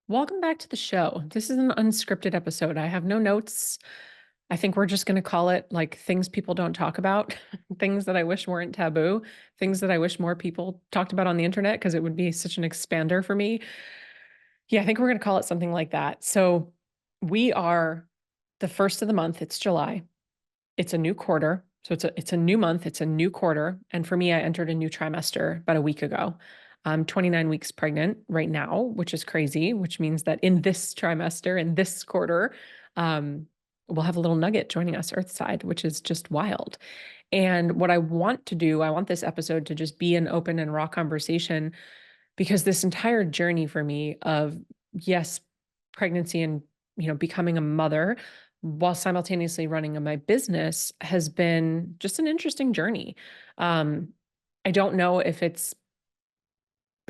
Welcome back to the show. This is an unscripted episode. I have no notes. I think we're just going to call it like things people don't talk about, things that I wish weren't taboo, things that I wish more people talked about on the internet because it would be such an expander for me. Yeah, I think we're going to call it something like that. So we are the first of the month. It's July. It's a new quarter. So it's a new month, it's a new quarter. And for me, I entered a new trimester about a week ago. I'm 29 weeks pregnant right now, which is crazy, which means that in this trimester, in this quarter, um, we'll have a little nugget joining us Earthside, which is just wild. And what I want to do, I want this episode to just be an open and raw conversation because this entire journey for me of, yes, pregnancy and becoming a mother while simultaneously running my business has been just an interesting journey. Um, I don't know if it's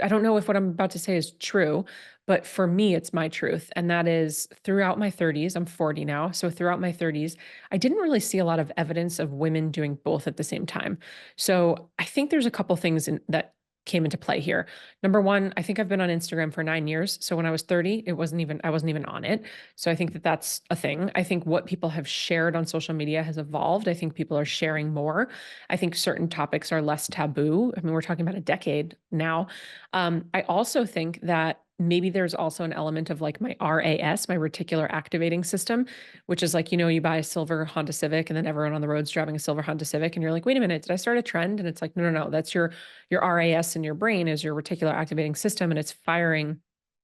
I don't know if what I'm about to say is true, but for me, it's my truth. And that is throughout my 30s, I'm 40 now. So throughout my 30s, I didn't really see a lot of evidence of women doing both at the same time. So I think there's a couple things that came into play here. Number one, I think I've been on Instagram for 9 years. So when I was 30, I wasn't even on it. So I think that that's a thing. I think what people have shared on social media has evolved. I think people are sharing more. I think certain topics are less taboo. I mean, we're talking about a decade now. I also think that maybe there's also an element of like my RAS, my reticular activating system, which is like, you buy a silver Honda Civic and then everyone on the road's driving a silver Honda Civic and you're like, wait a minute, did I start a trend? And it's like, no, no, no, that's your RAS in your brain is your reticular activating system and it's firing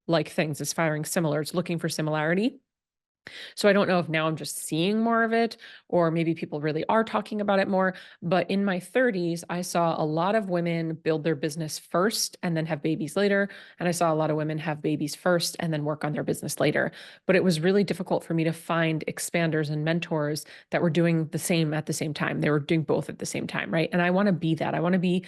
like things. It's firing similar. It's looking for similarity. So I don't know if now I'm just seeing more of it, or maybe people really are talking about it more. But in my 30s, I saw a lot of women build their business first and then have babies later. And I saw a lot of women have babies first and then work on their business later. But it was really difficult for me to find expanders and mentors that were doing the same at the same time. They were doing both at the same time, right? And I want to be that. I want to be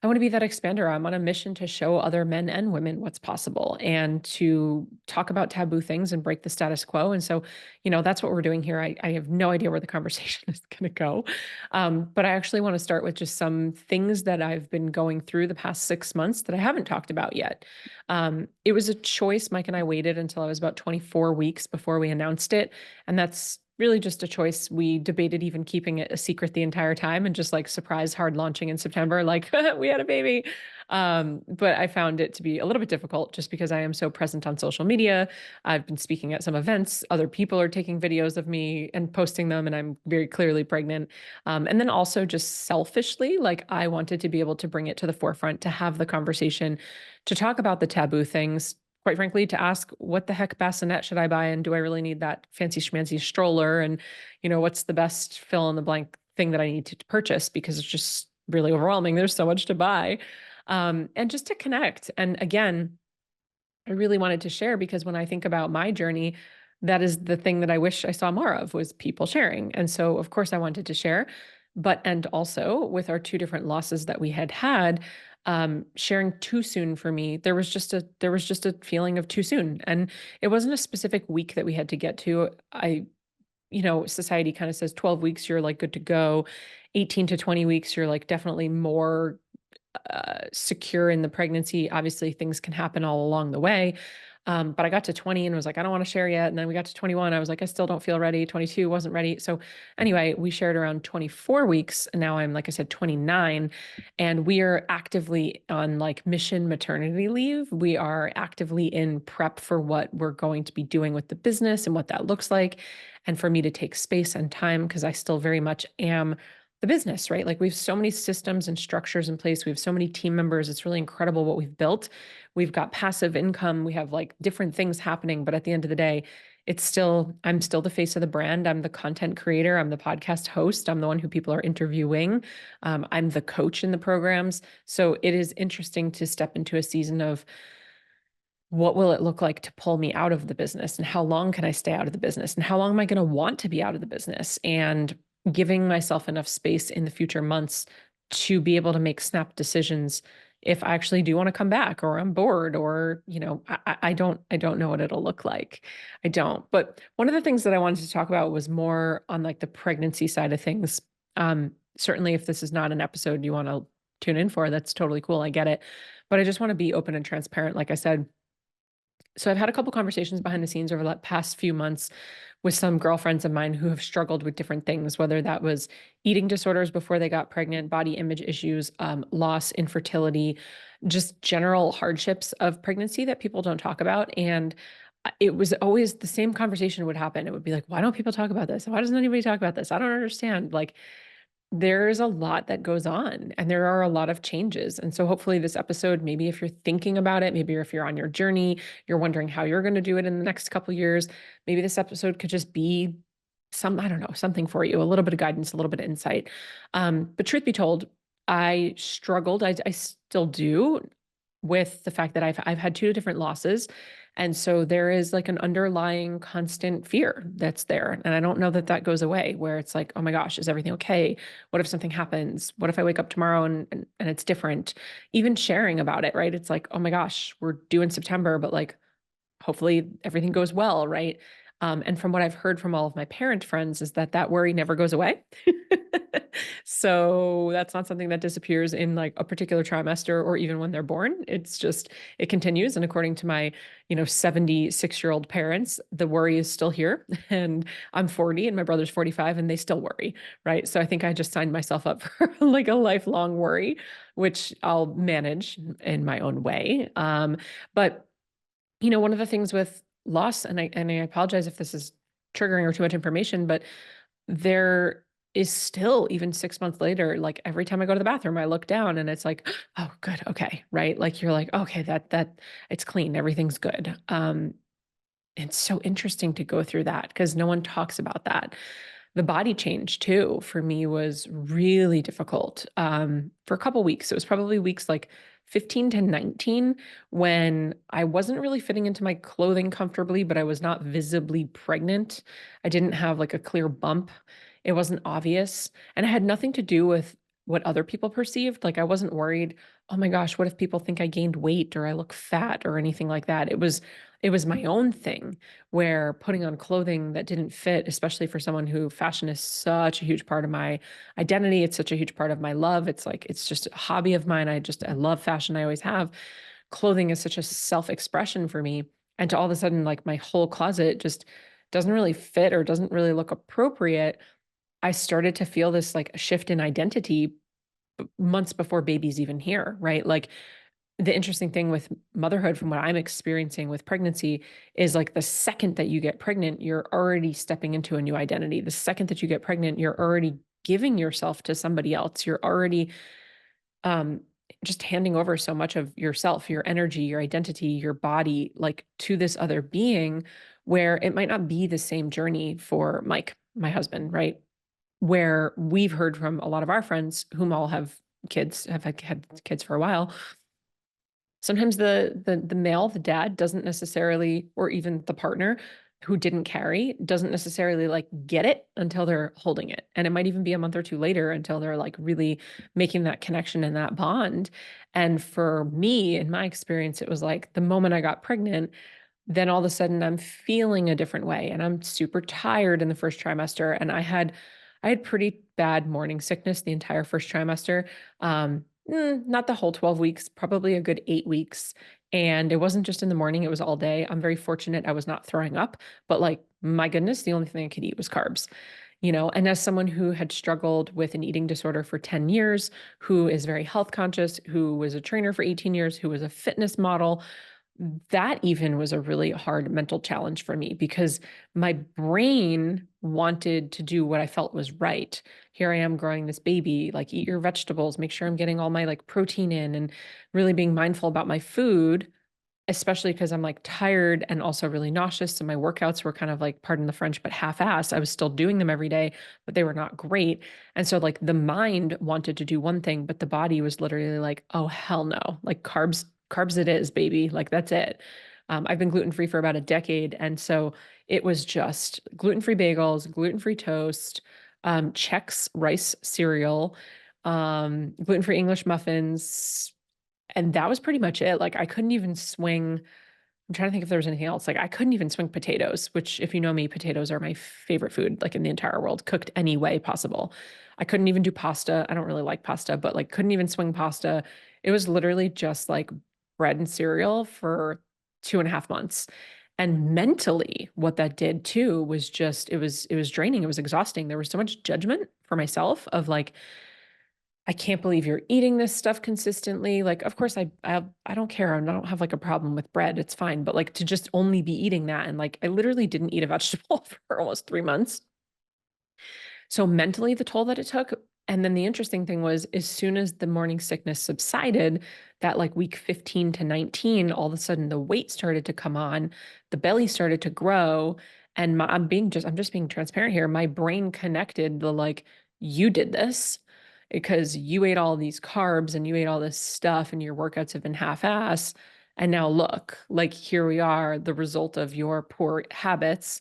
that expander. I'm on a mission to show other men and women what's possible and to talk about taboo things and break the status quo. And so, that's what we're doing here. I have no idea where the conversation is going to go. But I actually want to start with just some things that I've been going through the past 6 months that I haven't talked about yet. It was a choice. Mike and I waited until I was about 24 weeks before we announced it. And that's really just a choice. We debated even keeping it a secret the entire time and just like surprise hard launching in September, like we had a baby. But I found it to be a little bit difficult just because I am so present on social media. I've been speaking at some events. Other people are taking videos of me and posting them, and I'm very clearly pregnant. And then also just selfishly, like I wanted to be able to bring it to the forefront, to have the conversation, to talk about the taboo things, quite frankly, to ask what the heck bassinet should I buy? And do I really need that fancy schmancy stroller? And, what's the best fill in the blank thing that I need to purchase? Because it's just really overwhelming. There's so much to buy. And just to connect. And again, I really wanted to share because when I think about my journey, that is the thing that I wish I saw more of was people sharing. And so, of course, I wanted to share, and also with our two different losses that we had had, sharing too soon for me, there was just a feeling of too soon, and it wasn't a specific week that we had to get to. Society kind of says 12 weeks, you're like good to go. 18 to 20 weeks, you're like definitely more secure in the pregnancy. Obviously, things can happen all along the way. But I got to 20 and was like, I don't want to share yet. And then we got to 21. I was like, I still don't feel ready. 22 wasn't ready. So anyway, we shared around 24 weeks. And now I'm, like I said, 29. And we are actively on like mission maternity leave. We are actively in prep for what we're going to be doing with the business and what that looks like. And for me to take space and time, because I still very much am the business, right? Like we have so many systems and structures in place. We have so many team members. It's really incredible what we've built. We've got passive income. We have like different things happening. But at the end of the day, I'm still the face of the brand. I'm the content creator. I'm the podcast host. I'm the one who people are interviewing. I'm the coach in the programs. So it is interesting to step into a season of what will it look like to pull me out of the business, and how long can I stay out of the business, and how long am I going to want to be out of the business, and giving myself enough space in the future months to be able to make snap decisions if I actually do want to come back, or I'm bored, or I don't know what it'll look like. I don't. But one of the things that I wanted to talk about was more on like the pregnancy side of things. Certainly if this is not an episode you want to tune in for, that's totally cool. I get it. But I just want to be open and transparent. Like I said, So I've had a couple conversations behind the scenes over the past few months with some girlfriends of mine who have struggled with different things, whether that was eating disorders before they got pregnant, body image issues, loss, infertility, just general hardships of pregnancy that people don't talk about. And it was always the same conversation would happen. It would be like, why don't people talk about this? Why doesn't anybody talk about this? I don't understand. Like, there's a lot that goes on and there are a lot of changes. And so hopefully this episode, maybe if you're thinking about it, maybe if you're on your journey, you're wondering how you're going to do it in the next couple of years, maybe this episode could just be I don't know, something for you, a little bit of guidance, a little bit of insight. But truth be told, I struggled, I still do, with the fact that I've had two different losses. And so there is like an underlying constant fear that's there. And I don't know that that goes away, where it's like, oh my gosh, is everything okay? What if something happens? What if I wake up tomorrow and it's different? Even sharing about it, right? It's like, oh my gosh, we're due in September, but like, hopefully everything goes well, right? And from what I've heard from all of my parent friends is that that worry never goes away. So that's not something that disappears in like a particular trimester or even when they're born. It's just, it continues. And according to my, 76-year-old parents, the worry is still here. And I'm 40 and my brother's 45 and they still worry, right? So I think I just signed myself up for like a lifelong worry, which I'll manage in my own way. But one of the things with loss, and I apologize if this is triggering or too much information, but there is still, even 6 months later, like every time I go to the bathroom, I look down and it's like, oh, good, okay, right? Like you're like, okay, that it's clean, everything's good. It's so interesting to go through that because no one talks about that. The body change too for me was really difficult for a couple weeks. It was probably weeks like 15 to 19 when I wasn't really fitting into my clothing comfortably, but I was not visibly pregnant. I didn't have like a clear bump. It wasn't obvious. And it had nothing to do with what other people perceived. Like I wasn't worried, oh my gosh, what if people think I gained weight or I look fat or anything like that. It was my own thing where putting on clothing that didn't fit, especially for someone who fashion is such a huge part of my identity. It's such a huge part of my love. It's like, it's just a hobby of mine. I love fashion. I always have. Clothing is such a self-expression for me. And to all of a sudden, like my whole closet just doesn't really fit or doesn't really look appropriate. I started to feel this like shift in identity months before baby's even here, right? Like the interesting thing with motherhood, from what I'm experiencing with pregnancy, is like the second that you get pregnant, you're already stepping into a new identity. The second that you get pregnant, you're already giving yourself to somebody else. You're already um, just handing over so much of yourself, your energy, your identity, your body, like to this other being, where it might not be the same journey for Mike, my husband, right? Where we've heard from a lot of our friends whom all have kids, have had kids for a while. Sometimes the male, the dad, doesn't necessarily, or even the partner who didn't carry, doesn't necessarily like get it until they're holding it. And it might even be a month or two later until they're like really making that connection and that bond. And for me, in my experience, it was like the moment I got pregnant, then all of a sudden I'm feeling a different way and I'm super tired in the first trimester. And I had pretty bad morning sickness the entire first trimester. Not the whole 12 weeks, probably a good 8 weeks. And it wasn't just in the morning, it was all day. I'm very fortunate I was not throwing up, but like, my goodness, the only thing I could eat was carbs. And as someone who had struggled with an eating disorder for 10 years, who is very health conscious, who was a trainer for 18 years, who was a fitness model, that even was a really hard mental challenge for me because my brain wanted to do what I felt was right. Here I am growing this baby, like eat your vegetables, make sure I'm getting all my like protein in and really being mindful about my food, especially because I'm like tired and also really nauseous. So my workouts were kind of like, pardon the French, but half-assed. I was still doing them every day, but they were not great. And so like the mind wanted to do one thing, but the body was literally like, oh, hell no, like carbs it is, baby. Like that's it. I've been gluten-free for about a decade. And so it was just gluten-free bagels, gluten-free toast, Chex rice cereal, gluten-free English muffins, and that was pretty much it. Like I couldn't even swing. I'm trying to think if there was anything else. Like I couldn't even swing potatoes, which if you know me, potatoes are my favorite food, like in the entire world, cooked any way possible. I couldn't even do pasta. I don't really like pasta, but like couldn't even swing pasta. It was literally just like bread and cereal for 2.5 months. And mentally, what that did too was just, it was draining. It was exhausting. There was so much judgment for myself of like, I can't believe you're eating this stuff consistently. Like, of course, I don't care. I don't have like a problem with bread. It's fine. But like to just only be eating that, and like I literally didn't eat a vegetable for almost 3 months. So mentally, the toll that it took. And then the interesting thing was, as soon as the morning sickness subsided, that like week 15 to 19, all of a sudden the weight started to come on, the belly started to grow. And I'm just being transparent here. My brain connected the like, you did this because you ate all these carbs and you ate all this stuff and your workouts have been half-ass. And now look, like here we are, the result of your poor habits,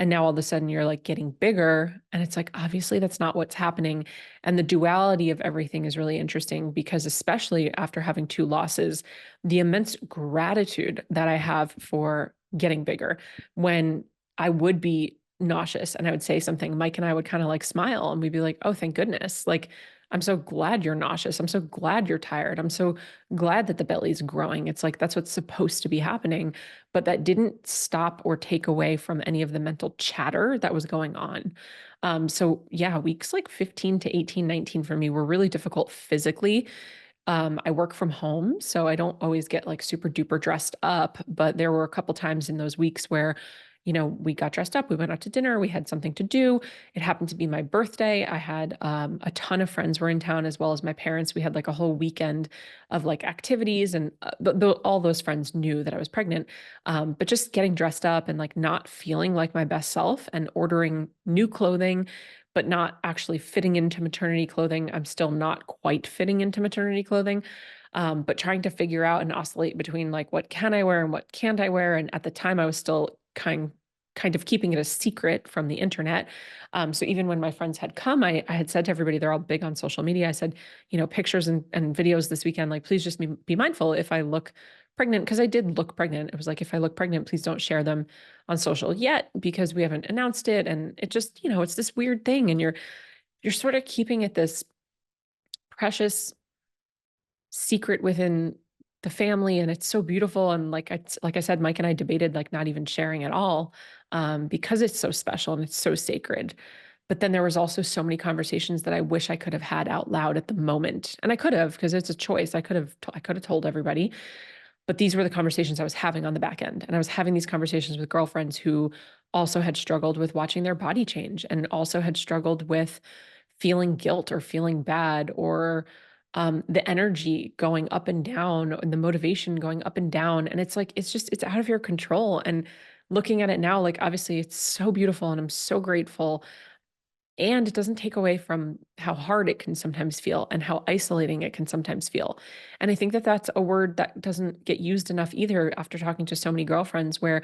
and now all of a sudden you're like getting bigger. And it's like, obviously, that's not what's happening. And the duality of everything is really interesting because, especially after having two losses, the immense gratitude that I have for getting bigger. When I would be nauseous and I would say something, Mike and I would kind of like smile and we'd be like, oh, thank goodness. Like, I'm so glad you're nauseous. I'm so glad you're tired. I'm so glad that the belly's growing. It's like that's what's supposed to be happening. But that didn't stop or take away from any of the mental chatter that was going on. So yeah, weeks like 15 to 18, 19 for me were really difficult physically. I work from home, so I don't always get like super duper dressed up, but there were a couple times in those weeks where, we got dressed up, we went out to dinner, we had something to do. It happened to be my birthday. I had a ton of friends were in town as well as my parents. We had like a whole weekend of like activities, and all those friends knew that I was pregnant. But just getting dressed up and like not feeling like my best self and ordering new clothing, but not actually fitting into maternity clothing. I'm still not quite fitting into maternity clothing, but trying to figure out and oscillate between like what can I wear and what can't I wear. And at the time, I was still kind of keeping it a secret from the internet. So even when my friends had come, I had said to everybody, they're all big on social media. I said, pictures and videos this weekend, like, please just be mindful if I look pregnant, because I did look pregnant. It was like, if I look pregnant, please don't share them on social yet because we haven't announced it. And it just, it's this weird thing. And you're sort of keeping it this precious secret within the family, and it's so beautiful. And like I said, Mike and I debated like not even sharing at all, because it's so special and it's so sacred. But then there was also so many conversations that I wish I could have had out loud at the moment, and I could have, because it's a choice. I could have told everybody, but these were the conversations I was having on the back end. And I was having these conversations with girlfriends who also had struggled with watching their body change and also had struggled with feeling guilt or feeling bad, or the energy going up and down and the motivation going up and down. And it's like, it's out of your control. And looking at it now, like, obviously it's so beautiful and I'm so grateful. And it doesn't take away from how hard it can sometimes feel and how isolating it can sometimes feel. And I think that that's a word that doesn't get used enough either, after talking to so many girlfriends, where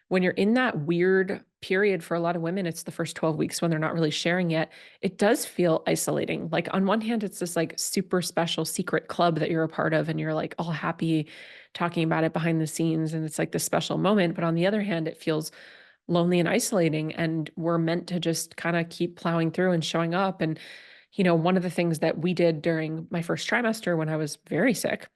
when you're in that weird period, for a lot of women, it's the first 12 weeks when they're not really sharing yet. It does feel isolating. Like, on one hand, it's this like super special secret club that you're a part of and you're like all happy talking about it behind the scenes. And it's like this special moment. But on the other hand, it feels lonely and isolating. And we're meant to just kind of keep plowing through and showing up. And, one of the things that we did during my first trimester when I was very sick,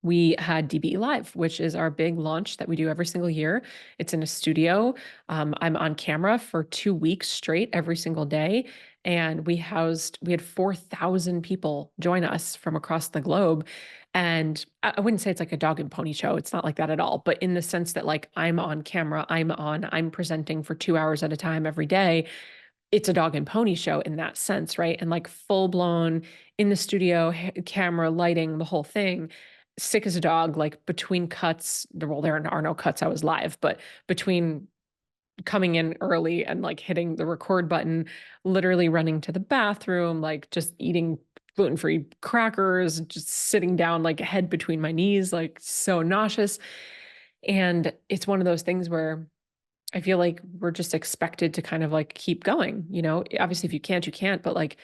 we had DBE Live, which is our big launch that we do every single year. It's in a studio. I'm on camera for 2 weeks straight every single day. And we had 4,000 people join us from across the globe. And I wouldn't say it's like a dog and pony show. It's not like that at all. But in the sense that like I'm on camera, I'm presenting for 2 hours at a time every day. It's a dog and pony show in that sense, right? And like full blown in the studio, camera, lighting, the whole thing. Sick as a dog, like between cuts, well, there are no cuts. I was live, but between coming in early and like hitting the record button, literally running to the bathroom, like just eating gluten-free crackers, just sitting down, like head between my knees, like so nauseous. And it's one of those things where I feel like we're just expected to kind of like keep going, obviously if you can't, you can't, but like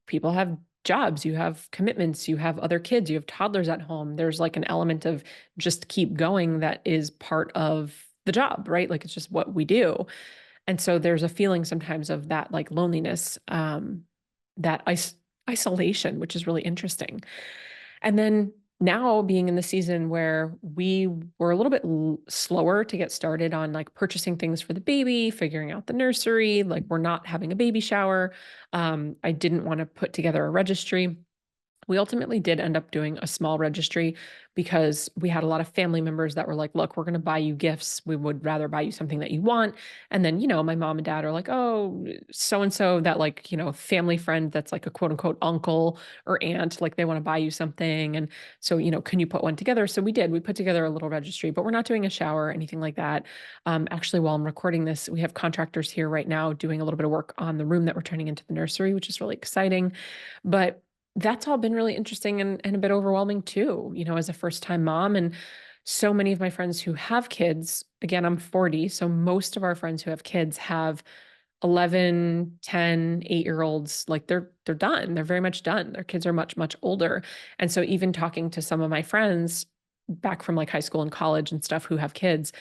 people have jobs, you have commitments, you have other kids, you have toddlers at home. There's like an element of just keep going that is part of the job, right? Like it's just what we do. And so there's a feeling sometimes of that like loneliness, that isolation, which is really interesting. And then now being in the season where we were a little bit slower to get started on like purchasing things for the baby, figuring out the nursery, like we're not having a baby shower. I didn't want to put together a registry. We ultimately did end up doing a small registry because we had a lot of family members that were like, look, we're going to buy you gifts. We would rather buy you something that you want. And then, my mom and dad are like, oh, so and so, that like, family friend that's like a quote unquote uncle or aunt, like they want to buy you something. And so, can you put one together? So we did. We put together a little registry, but we're not doing a shower or anything like that. Actually, while I'm recording this, we have contractors here right now doing a little bit of work on the room that we're turning into the nursery, which is really exciting. But that's all been really interesting and a bit overwhelming too, as a first time mom. And so many of my friends who have kids, again, I'm 40. So most of our friends who have kids have 11, 10, 8-year olds, like they're done. They're very much done. Their kids are much, much older. And so even talking to some of my friends back from like high school and college and stuff who have kids,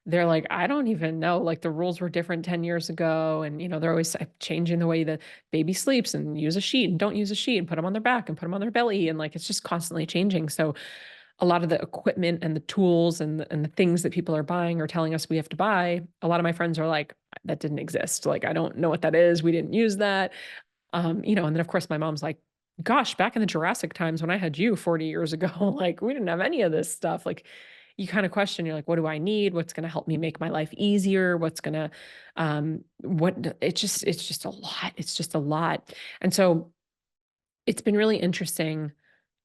they're like, I don't even know. Like the rules were different 10 years ago. And, they're always changing the way the baby sleeps and use a sheet and don't use a sheet and put them on their back and put them on their belly. And like, it's just constantly changing. So a lot of the equipment and the tools and the things that people are buying or telling us we have to buy, a lot of my friends are like, that didn't exist. Like, I don't know what that is. We didn't use that. And then of course my mom's like, gosh, back in the Jurassic times when I had you 40 years ago, like we didn't have any of this stuff. Like you kind of question, you're like, what do I need? What's going to help me make my life easier? What's going to, it's just a lot. It's just a lot. And so it's been really interesting.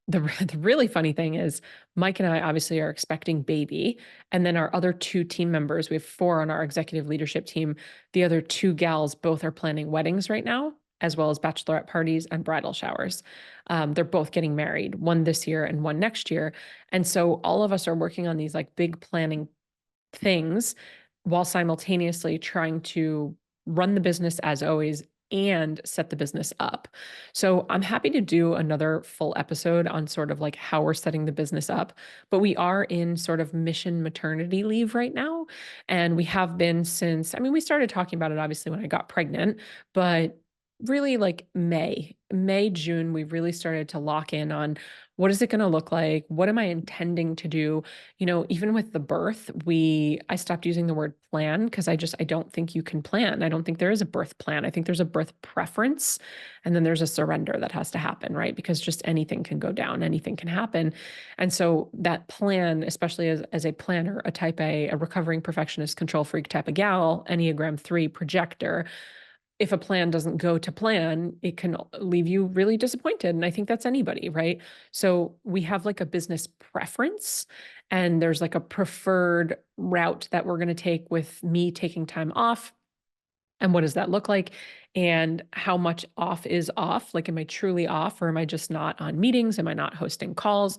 The really funny thing is Mike and I obviously are expecting baby. And then our other two team members, we have 4 on our executive leadership team. The other 2 gals both are planning weddings right now, as well as bachelorette parties and bridal showers. They're both getting married, one this year and one next year. And so all of us are working on these like big planning things while simultaneously trying to run the business as always and set the business up. So I'm happy to do another full episode on sort of like how we're setting the business up, but we are in sort of mission maternity leave right now. And we have been since, I mean, we started talking about it obviously when I got pregnant, but really like May, June, we really started to lock in on what is it going to look like? What am I intending to do? Even with the birth, I stopped using the word plan because I don't think you can plan. I don't think there is a birth plan. I think there's a birth preference and then there's a surrender that has to happen, right? Because just anything can go down, anything can happen. And so that plan, especially as a planner, a type A recovering perfectionist, control freak type of gal, Enneagram 3 projector, if a plan doesn't go to plan, it can leave you really disappointed. And I think that's anybody, right? So we have like a business preference and there's like a preferred route that we're going to take with me taking time off. And what does that look like? And how much off is off? Like, am I truly off or am I just not on meetings? Am I not hosting calls?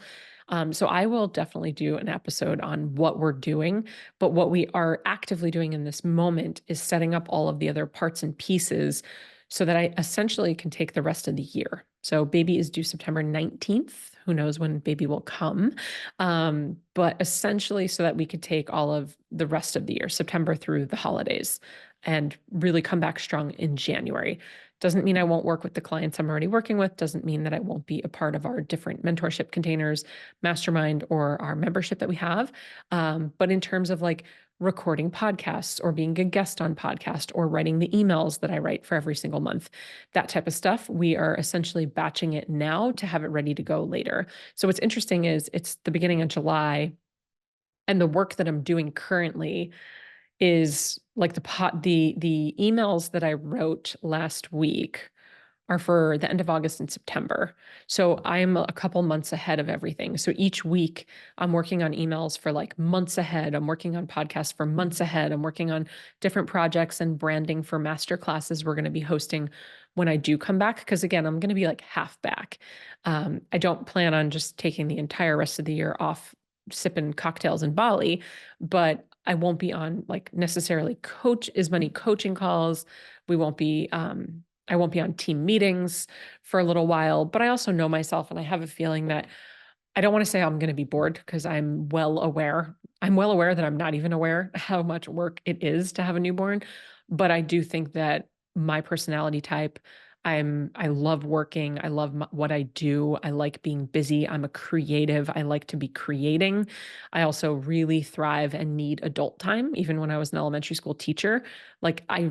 So I will definitely do an episode on what we're doing, but what we are actively doing in this moment is setting up all of the other parts and pieces so that I essentially can take the rest of the year. So baby is due September 19th. Who knows when baby will come? But essentially so that we could take all of the rest of the year, September through the holidays, and really come back strong in January. Doesn't mean I won't work with the clients I'm already working with, doesn't mean that I won't be a part of our different mentorship containers, mastermind, or our membership that we have. But in terms of like recording podcasts or being a guest on podcast or writing the emails that I write for every single month, that type of stuff, we are essentially batching it now to have it ready to go later. So what's interesting is it's the beginning of July and the work that I'm doing currently is like the emails that I wrote last week are for the end of August and September. So I'm a couple months ahead of everything. So each week I'm working on emails for like months ahead. I'm working on podcasts for months ahead. I'm working on different projects and branding for master classes we're going to be hosting when I do come back. Because again, I'm going to be like half back. I don't plan on just taking the entire rest of the year off sipping cocktails in Bali, but I won't be on like necessarily as many coaching calls. We won't be, I won't be on team meetings for a little while, but I also know myself and I have a feeling that I don't want to say I'm going to be bored because I'm well aware. I'm well aware that I'm not even aware how much work it is to have a newborn, but I do think that my personality type, I love working. I love what I do. I like being busy. I'm a creative. I like to be creating. I also really thrive and need adult time. Even when I was an elementary school teacher, like I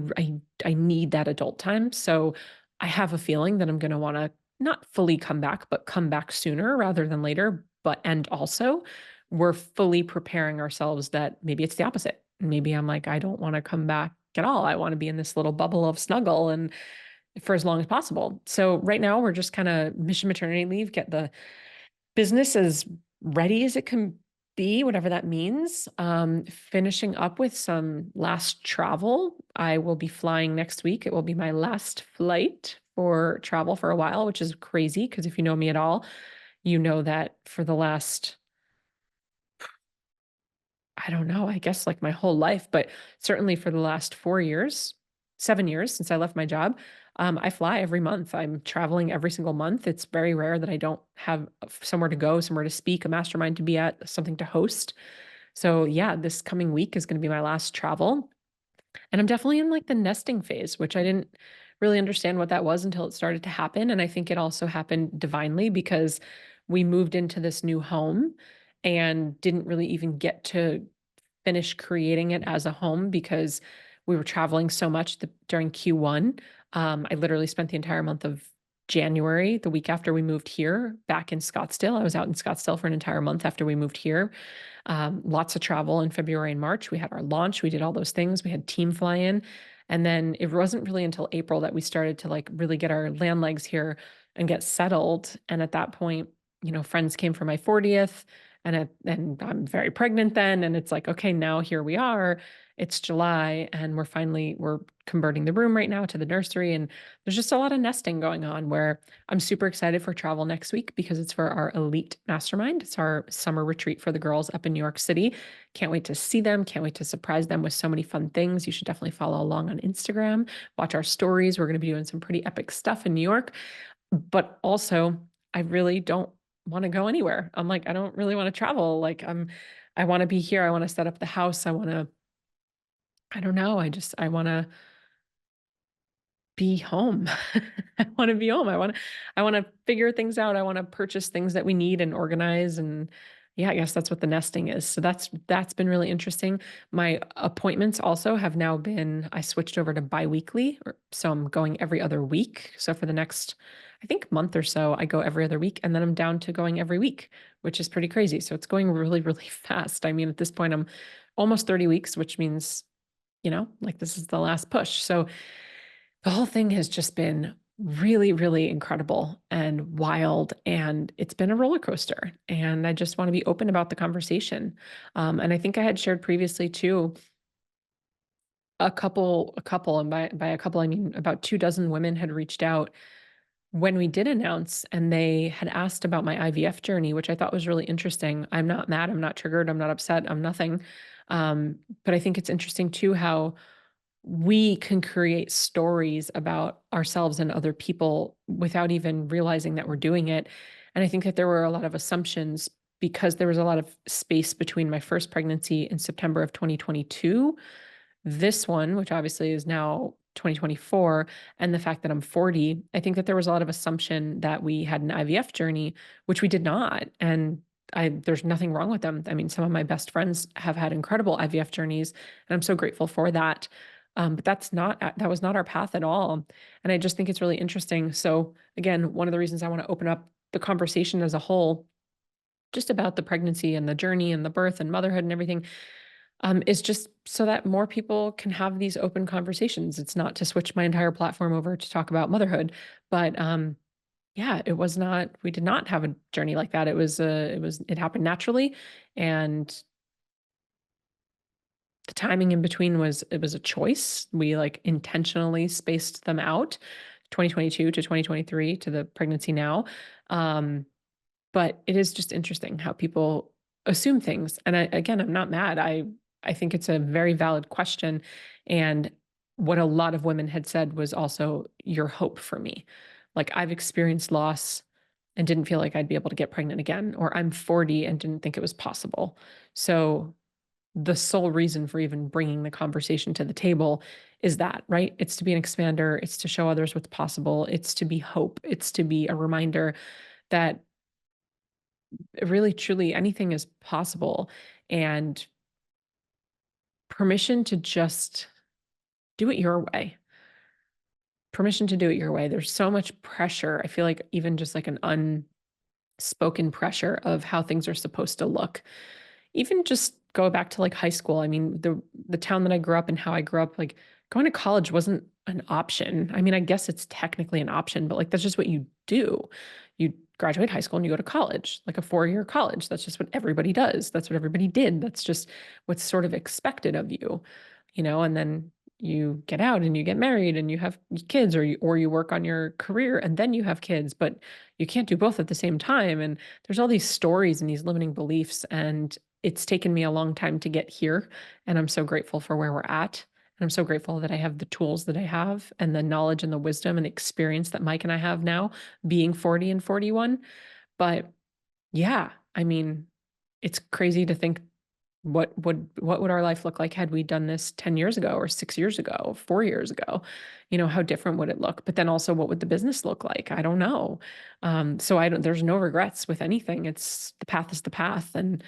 need that adult time. So I have a feeling that I'm going to want to not fully come back, but come back sooner rather than later. But and also, we're fully preparing ourselves that maybe it's the opposite. Maybe I'm like, I don't want to come back at all. I want to be in this little bubble of snuggle and for as long as possible. So right now we're just kind of mission maternity leave, get the business as ready as it can be, whatever that means. Finishing up with some last travel. I will be flying next week. It will be my last flight for travel for a while, which is crazy because if you know me at all, you know that for the last, I don't know, I guess like my whole life, but certainly for the last 4 years, 7 years since I left my job, I fly every month. I'm traveling every single month. It's very rare that I don't have somewhere to go, somewhere to speak, a mastermind to be at, something to host. So, yeah, this coming week is going to be my last travel. And I'm definitely in like the nesting phase, which I didn't really understand what that was until it started to happen. And I think it also happened divinely because we moved into this new home and didn't really even get to finish creating it as a home because we were traveling so much during Q1. I literally spent the entire month of January, the week after we moved here, back in Scottsdale. I was out in Scottsdale for an entire month after we moved here. Lots of travel in February and March. We had our launch. We did all those things. We had team fly in. And then it wasn't really until April that we started to like really get our land legs here and get settled. And at that point, friends came for my 40th and I'm very pregnant then. And it's like, okay, now here we are. It's July and we're converting the room right now to the nursery. And there's just a lot of nesting going on where I'm super excited for travel next week because it's for our elite mastermind. It's our summer retreat for the girls up in New York City. Can't wait to see them. Can't wait to surprise them with so many fun things. You should definitely follow along on Instagram, watch our stories. We're going to be doing some pretty epic stuff in New York. But also, I really don't want to go anywhere. I'm like, I don't really want to travel. I want to be here. I want to set up the house. I don't know. I want to be home. I want to be home. I want to figure things out. I want to purchase things that we need and organize. And yeah, I guess that's what the nesting is. So that's been really interesting. My appointments also have now been, I switched over to biweekly. So I'm going every other week. So for the next, I think month or so, I go every other week and then I'm down to going every week, which is pretty crazy. So it's going really, really fast. I mean, at this point, I'm almost 30 weeks, which means, like this is the last push. So the whole thing has just been really, really incredible and wild. And it's been a roller coaster. And I just want to be open about the conversation. And I think I had shared previously too, and by a couple, I mean about 24 women had reached out when we did announce and they had asked about my IVF journey, which I thought was really interesting. I'm not mad. I'm not triggered. I'm not upset. I'm nothing. But I think it's interesting too, how we can create stories about ourselves and other people without even realizing that we're doing it. And I think that there were a lot of assumptions because there was a lot of space between my first pregnancy in September of 2022, this one, which obviously is now 2024, and the fact that I'm 40. I think that there was a lot of assumption that we had an IVF journey, which we did not. And there's nothing wrong with them. I mean, some of my best friends have had incredible IVF journeys, and I'm so grateful for that. But that was not our path at all. And I just think it's really interesting. So again, one of the reasons I want to open up the conversation as a whole, just about the pregnancy and the journey and the birth and motherhood and everything, is just so that more people can have these open conversations. It's not to switch my entire platform over to talk about motherhood, but yeah, we did not have a journey like that. It happened naturally. And the timing in between it was a choice. We like intentionally spaced them out, 2022 to 2023 to the pregnancy now. But it is just interesting how people assume things. And again, I'm not mad. I think it's a very valid question. And what a lot of women had said was also your hope for me. Like I've experienced loss and didn't feel like I'd be able to get pregnant again, or I'm 40 and didn't think it was possible. So the sole reason for even bringing the conversation to the table is that, right? It's to be an expander, it's to show others what's possible, it's to be hope, it's to be a reminder that really truly anything is possible, and permission to just do it your way. Permission to do it your way. There's so much pressure. I feel like even just like an unspoken pressure of how things are supposed to look. Even just go back to like high school. I mean, the town that I grew up in, how I grew up, like going to college wasn't an option. I mean, I guess it's technically an option, but like that's just what you do. You graduate high school and you go to college, like a 4-year college. That's just what everybody does. That's what everybody did. That's just what's sort of expected of you, and then you get out and you get married and you have kids, or you work on your career and then you have kids, but you can't do both at the same time. And there's all these stories and these limiting beliefs, and it's taken me a long time to get here, and I'm so grateful for where we're at. And I'm so grateful that I have the tools that I have and the knowledge and the wisdom and the experience that Mike and I have now, being 40 and 41. But yeah, I mean, it's crazy to think what would our life look like had we done this 10 years ago or 6 years ago, 4 years ago? How different would it look? But then also, what would the business look like? I don't know. So there's no regrets with anything. It's the path is the path, and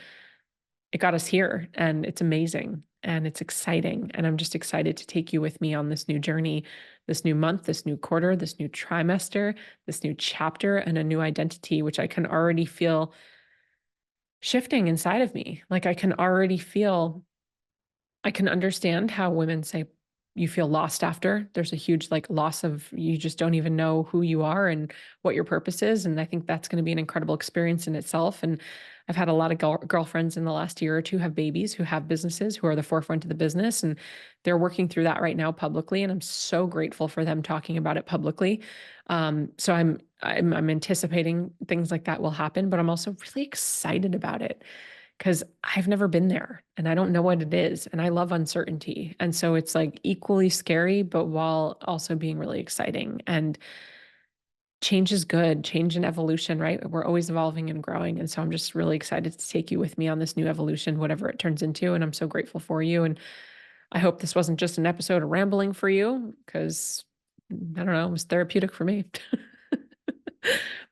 it got us here, and it's amazing and it's exciting. And I'm just excited to take you with me on this new journey, this new month, this new quarter, this new trimester, this new chapter, and a new identity, which I can already feel shifting inside of me. Like I can already feel, I can understand how women say you feel lost after. There's a huge like loss of, you just don't even know who you are and what your purpose is. And I think that's going to be an incredible experience in itself. And I've had a lot of girlfriends in the last year or two have babies, who have businesses, who are the forefront of the business, and they're working through that right now publicly. And I'm so grateful for them talking about it publicly. So I'm anticipating things like that will happen, but I'm also really excited about it because I've never been there and I don't know what it is. And I love uncertainty. And so it's like equally scary, but while also being really exciting. And change is good, change and evolution, right? We're always evolving and growing. And so I'm just really excited to take you with me on this new evolution, whatever it turns into. And I'm so grateful for you. And I hope this wasn't just an episode of rambling for you, because I don't know, it was therapeutic for me.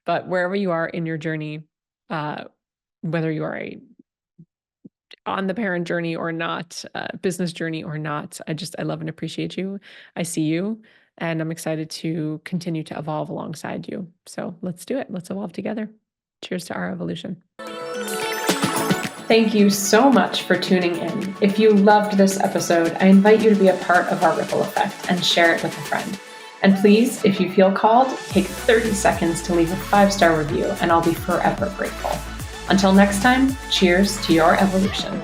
But wherever you are in your journey, whether you are on the parent journey or not, business journey or not, I love and appreciate you. I see you, and I'm excited to continue to evolve alongside you. So let's do it. Let's evolve together. Cheers to our evolution. Thank you so much for tuning in. If you loved this episode, I invite you to be a part of our ripple effect and share it with a friend. And please, if you feel called, take 30 seconds to leave a 5-star review, and I'll be forever grateful. Until next time, cheers to your evolution.